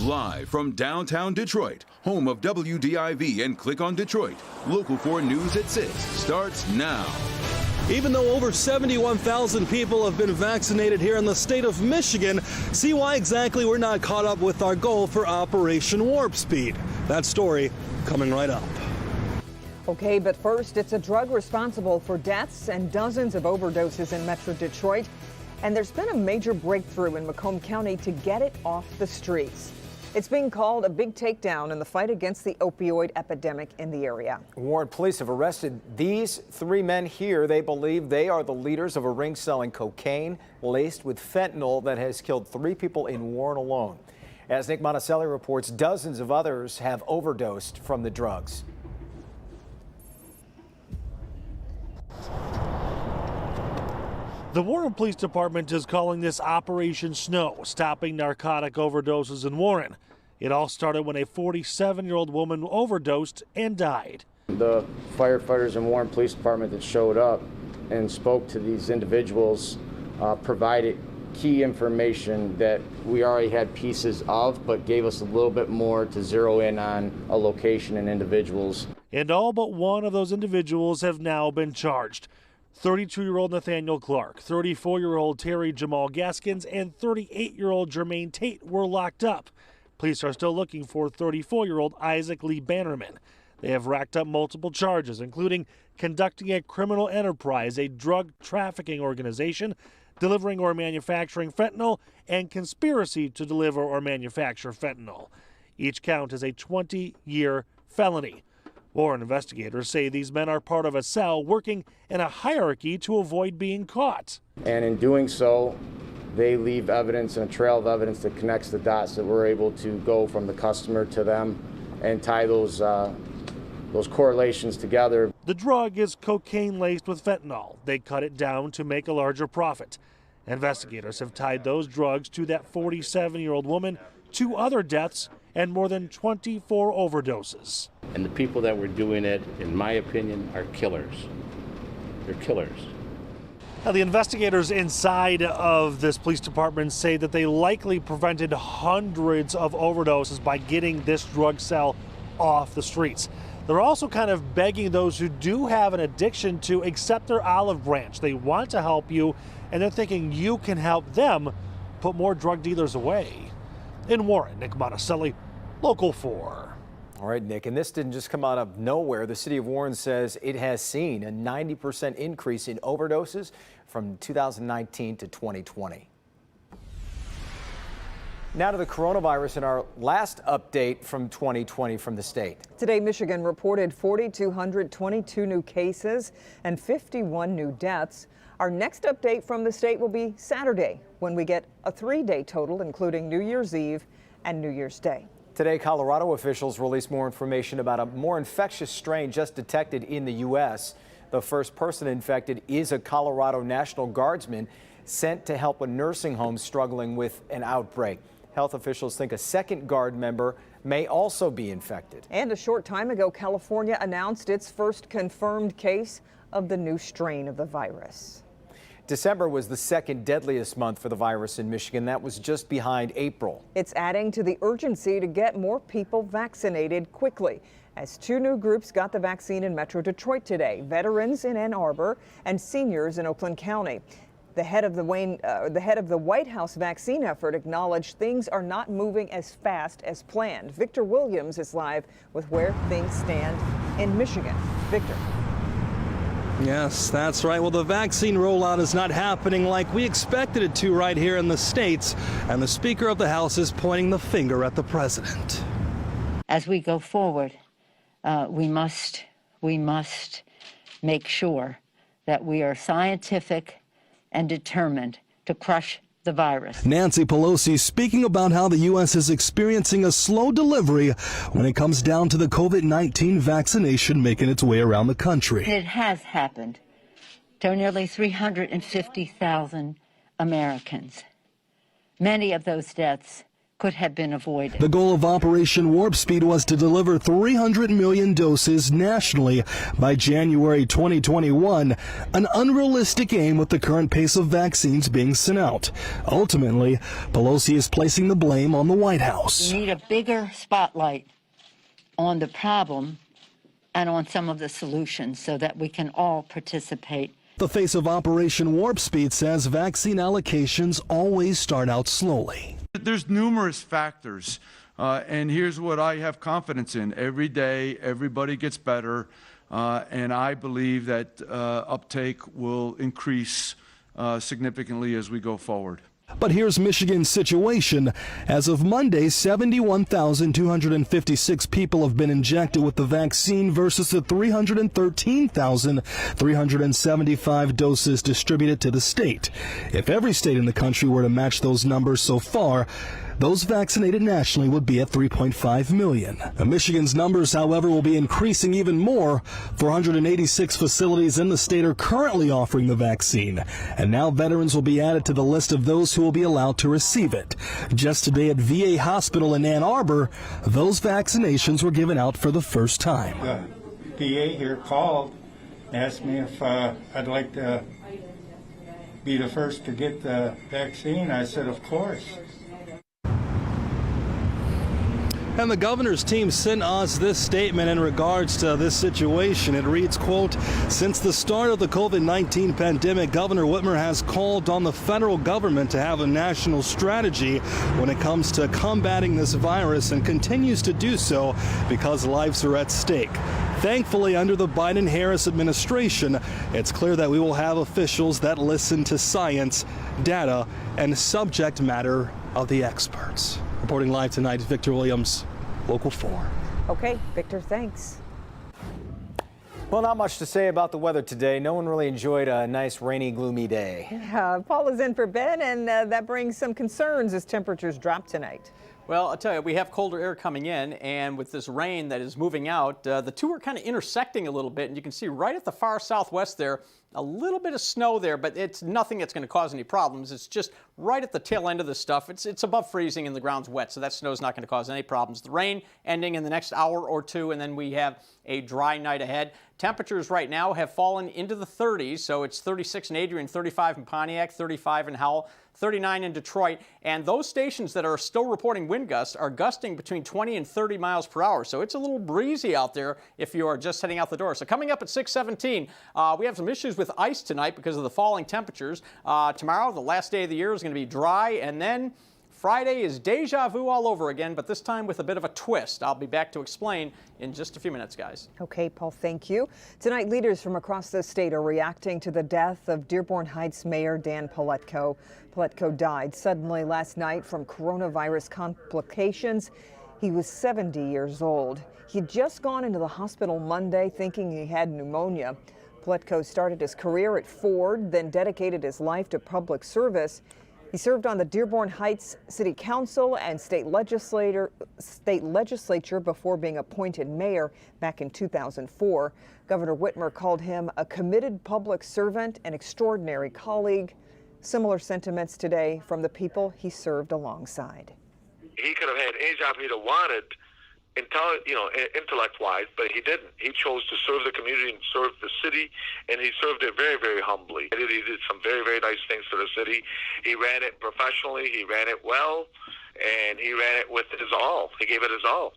Live from downtown Detroit, home of WDIV and Click on Detroit, Local 4 News at 6 starts now. Even though over 71,000 people have been vaccinated here in the state of Michigan, see why exactly we're not caught up with our goal for Operation Warp Speed. That story coming right up. Okay, but first, it's a drug responsible for deaths and dozens of overdoses in Metro Detroit. And there's been a major breakthrough in Macomb County to get it off the streets. It's being called a big takedown in the fight against the opioid epidemic in the area. Warren police have arrested these three men here. They believe they are the leaders of a ring selling cocaine laced with fentanyl that has killed 3 people in Warren alone. As Nick Monticelli reports, dozens of others have overdosed from the drugs. The Warren Police Department is calling this Operation Snow, stopping narcotic overdoses in Warren. It all started when a 47-year-old woman overdosed and died. The firefighters in Warren Police Department that showed up and spoke to these individuals provided key information that we already had pieces of, but gave us a little bit more to zero in on a location and individuals. And all but one of those individuals have now been charged. 32-year-old Nathaniel Clark, 34-year-old Terry Jamal Gaskins, and 38-year-old Jermaine Tate were locked up. Police are still looking for 34-year-old Isaac Lee Bannerman. They have racked up multiple charges, including conducting a criminal enterprise, a drug trafficking organization, delivering or manufacturing fentanyl, and conspiracy to deliver or manufacture fentanyl. Each count is a 20-year felony. Warren investigators say these men are part of a cell working in a hierarchy to avoid being caught. And in doing so, they leave evidence and a trail of evidence that connects the dots that we're able to go from the customer to them and tie those correlations together. The drug is cocaine laced with fentanyl. They cut it down to make a larger profit. Investigators have tied those drugs to that 47-year-old woman, 2 other deaths, and more than 24 overdoses. And the people that were doing it, in my opinion, are killers. They're killers. Now, the investigators inside of this police department say that they likely prevented hundreds of overdoses by getting this drug cell off the streets. They're also kind of begging those who do have an addiction to accept their olive branch. They want to help you, and they're thinking you can help them put more drug dealers away. In Warren, Nick Monticelli, Local 4. All right, Nick, and this didn't just come out of nowhere. The city of Warren says it has seen a 90% increase in overdoses from 2019 to 2020. Now to the coronavirus and our last update from 2020 from the state. Today, Michigan reported 4,222 new cases and 51 new deaths. Our next update from the state will be Saturday, when we get a 3-day total, including New Year's Eve and New Year's Day. Today, Colorado officials released more information about a more infectious strain just detected in the U.S. The first person infected is a Colorado National Guardsman sent to help a nursing home struggling with an outbreak. Health officials think a second Guard member may also be infected. And a short time ago, California announced its first confirmed case of the new strain of the virus. December was the second deadliest month for the virus in Michigan. That was just behind April. It's adding to the urgency to get more people vaccinated quickly, as 2 new groups got the vaccine in Metro Detroit today, veterans in Ann Arbor and seniors in Oakland County. The head of the White House vaccine effort acknowledged things are not moving as fast as planned. Victor Williams is live with where things stand in Michigan. Victor. Yes, that's right. Well, the vaccine rollout is not happening like we expected it to right here in the States, and the Speaker of the House is pointing the finger at the president. As we go forward, we must make sure that we are scientific and determined to crush the virus. Nancy Pelosi speaking about how the U.S. is experiencing a slow delivery when it comes down to the COVID-19 vaccination making its way around the country. It has happened to nearly 350,000 Americans. Many of those deaths could have been avoided. The goal of Operation Warp Speed was to deliver 300 million doses nationally by January 2021, an unrealistic aim with the current pace of vaccines being sent out. Ultimately, Pelosi is placing the blame on the White House. We need a bigger spotlight on the problem and on some of the solutions so that we can all participate. The face of Operation Warp Speed says vaccine allocations always start out slowly. There's numerous factors, and here's what I have confidence in. Every day, everybody gets better, and I believe that uptake will increase significantly as we go forward. But here's Michigan's situation. As of Monday, 71,256 people have been injected with the vaccine versus the 313,375 doses distributed to the state. If every state in the country were to match those numbers so far, those vaccinated nationally would be at 3.5 million. Michigan's numbers, however, will be increasing even more. 486 facilities in the state are currently offering the vaccine, and now veterans will be added to the list of those who will be allowed to receive it. Just today at VA Hospital in Ann Arbor, those vaccinations were given out for the first time. The VA here called, asked me if I'd like to be the first to get the vaccine. I said, of course. And the governor's team sent us this statement in regards to this situation. It reads, quote, "Since the start of the COVID-19 pandemic, Governor Whitmer has called on the federal government to have a national strategy when it comes to combating this virus and continues to do so because lives are at stake. Thankfully, under the Biden-Harris administration, it's clear that we will have officials that listen to science, data, and subject matter of the experts." Reporting live tonight, Victor Williams, Local 4. Okay, Victor, thanks. Well, not much to say about the weather today. No one really enjoyed a nice rainy, gloomy day. Paul is in for Ben, and that brings some concerns as temperatures drop tonight. Well, I'll tell you, we have colder air coming in, and with this rain that is moving out, the two are kind of intersecting a little bit, and you can see right at the far southwest there, a little bit of snow there, but it's nothing that's going to cause any problems. It's just right at the tail end of this stuff. It's above freezing and the ground's wet, so that snow's not going to cause any problems. The rain ending in the next hour or two, and then we have a dry night ahead. Temperatures right now have fallen into the 30s, so it's 36 in Adrian, 35 in Pontiac, 35 in Howell, 39 in Detroit, and those stations that are still reporting wind gusts are gusting between 20 and 30 miles per hour, so it's a little breezy out there if you are just heading out the door. So coming up at 6:17, we have some issues with ice tonight because of the falling temperatures. Tomorrow, the last day of the year, is going to be dry, and then Friday is deja vu all over again, but this time with a bit of a twist. I'll be back to explain in just a few minutes, guys. Okay, Paul, thank you. Tonight, leaders from across the state are reacting to the death of Dearborn Heights Mayor Dan Paletko. Paletko died suddenly last night from coronavirus complications. He was 70 years old. He'd just gone into the hospital Monday thinking he had pneumonia. Paletko started his career at Ford, then dedicated his life to public service. He served on the Dearborn Heights City Council and state legislature before being appointed mayor back in 2004. Governor Whitmer called him a committed public servant and extraordinary colleague. Similar sentiments today from the people he served alongside. He could have had any job he'd have wanted, intellect-wise, but he didn't. He chose to serve the community and serve the city, and he served it very, very humbly. He did some very, very nice things for the city. He ran it professionally, he ran it well, and he ran it with his all. He gave it his all.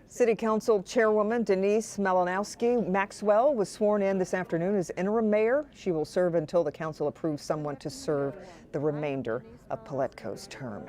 City Council Chairwoman Denise Malinowski Maxwell was sworn in this afternoon as interim mayor. She will serve until the council approves someone to serve the remainder of Paletko's term.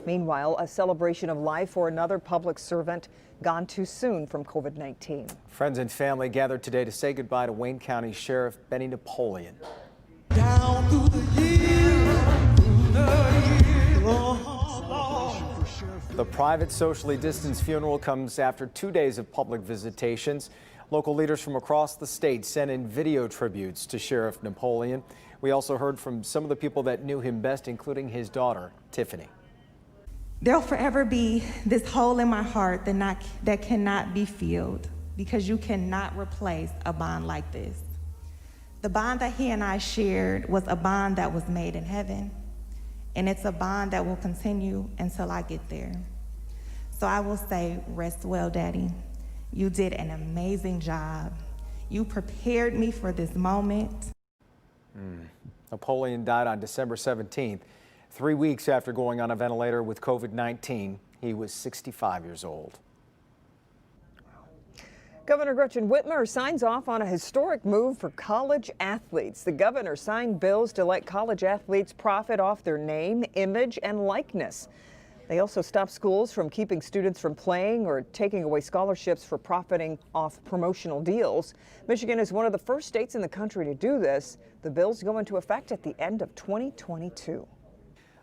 Meanwhile, a celebration of life for another public servant gone too soon from COVID-19. Friends and family gathered today to say goodbye to Wayne County Sheriff Benny Napoleon. Down through the years, The private, socially distanced funeral comes after 2 days of public visitations. Local leaders from across the state sent in video tributes to Sheriff Napoleon. We also heard from some of the people that knew him best, including his daughter, Tiffany. There'll forever be this hole in my heart that cannot be filled, because you cannot replace a bond like this. The bond that he and I shared was a bond that was made in heaven, and it's a bond that will continue until I get there. So I will say, rest well, Daddy. You did an amazing job. You prepared me for this moment. Napoleon died on December 17th, 3 weeks after going on a ventilator with COVID-19. He was 65 years old. Governor Gretchen Whitmer signs off on a historic move for college athletes. The governor signed bills to let college athletes profit off their name, image, and likeness. They also stopped schools from keeping students from playing or taking away scholarships for profiting off promotional deals. Michigan is one of the first states in the country to do this. The bills go into effect at the end of 2022.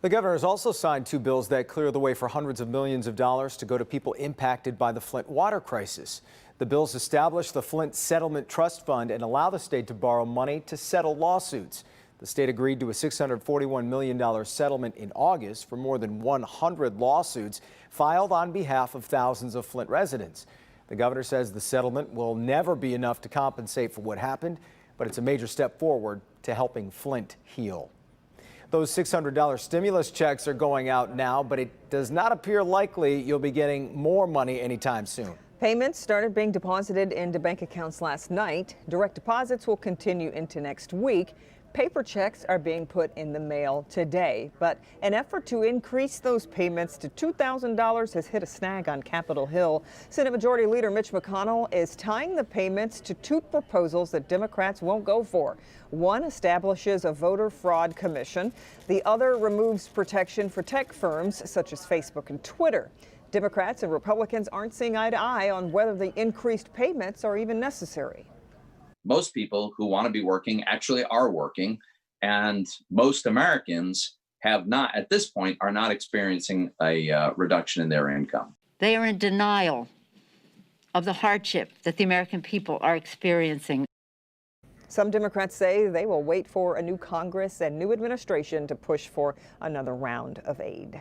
The governor has also signed 2 bills that clear the way for hundreds of millions of dollars to go to people impacted by the Flint water crisis. The bills establish the Flint Settlement Trust Fund and allow the state to borrow money to settle lawsuits. The state agreed to a $641 million settlement in August for more than 100 lawsuits filed on behalf of thousands of Flint residents. The governor says the settlement will never be enough to compensate for what happened, but it's a major step forward to helping Flint heal. Those $600 stimulus checks are going out now, but it does not appear likely you'll be getting more money anytime soon. Payments started being deposited into bank accounts last night. Direct deposits will continue into next week. Paper checks are being put in the mail today, but an effort to increase those payments to $2,000 has hit a snag on Capitol Hill. Senate Majority Leader Mitch McConnell is tying the payments to 2 proposals that Democrats won't go for. One establishes a voter fraud commission. The other removes protection for tech firms such as Facebook and Twitter. Democrats and Republicans aren't seeing eye to eye on whether the increased payments are even necessary. Most people who want to be working actually are working, and most Americans have not, at this point, are not experiencing a reduction in their income. They are in denial of the hardship that the American people are experiencing. Some Democrats say they will wait for a new Congress and new administration to push for another round of aid.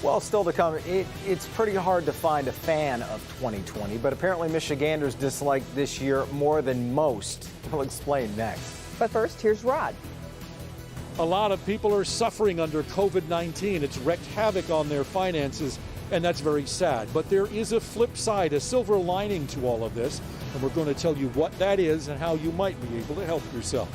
Well, still to come, it's pretty hard to find a fan of 2020, but apparently Michiganders dislike this year more than most. We'll explain next. But first, here's Rod. A lot of people are suffering under COVID-19. It's wreaked havoc on their finances, and that's very sad. But there is a flip side, a silver lining to all of this, and we're going to tell you what that is and how you might be able to help yourself.